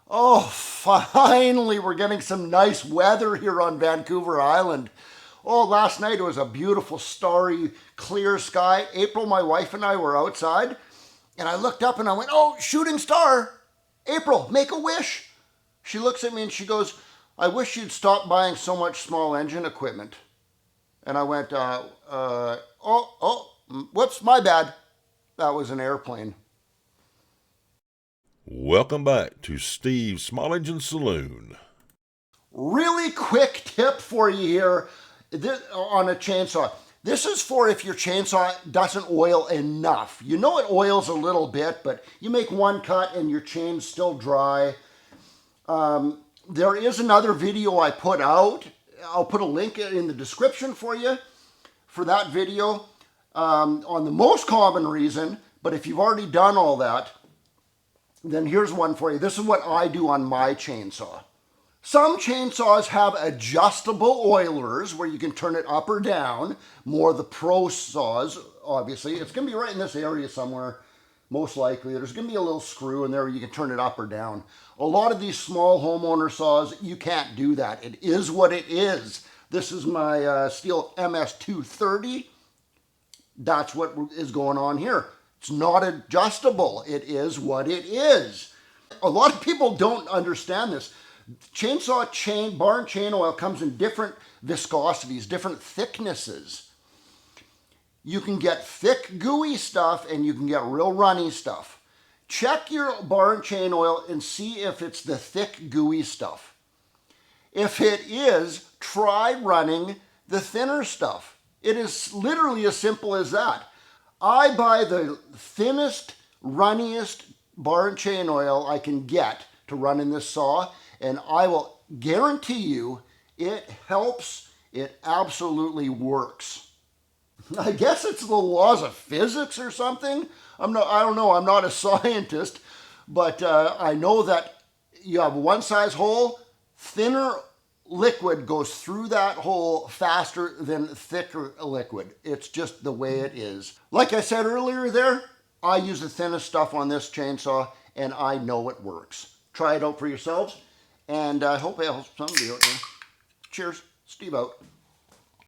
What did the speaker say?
Oh, finally, we're getting some nice weather here on Vancouver Island. Oh, last night it was a beautiful, starry, clear sky. April, my wife, and I were outside, and I looked up and I went, "Oh, shooting star! April, make a wish." She looks at me and she goes, "I wish you'd stop buying so much small engine equipment." And I went, whoops, my bad. That was an airplane. Welcome back to Steve's Small Engine Saloon. Really quick tip for you here on a chainsaw. This is for if your chainsaw doesn't oil enough. You know it oils a little bit, but you make one cut and your chain's still dry. There is another video I put out. I'll put a link in the description for you for that video on the most common reason. But if you've already done all that, then here's one for you. This is what I do on my chainsaw. Some chainsaws have adjustable oilers where you can turn it up or down. More the pro saws, obviously. It's going to be right in this area somewhere, most likely. There's going to be a little screw in there where you can turn it up or down. A lot of these small homeowner saws, you can't do that. It is what it is. This is my stihl MS230. That's what is going on here. It's not adjustable. It is what it is. A lot of people don't understand this. Chainsaw chain, barn chain oil comes in different viscosities, different thicknesses. You can get thick, gooey stuff and you can get real runny stuff. Check your barn chain oil and see if it's the thick, gooey stuff. If it is, try running the thinner stuff. It is literally as simple as that. I buy the thinnest, runniest barn chain oil I can get to run in this saw, and I will guarantee you it helps. It absolutely works. I guess it's the laws of physics or something. I don't know. I'm not a scientist, but I know that you have one size hole, thinner liquid goes through that hole faster than thicker liquid. It's just the way it is. Like I said earlier there, I use the thinnest stuff on this chainsaw and I know it works. Try it out for yourselves and I hope it helps somebody out there. Cheers. Steve out.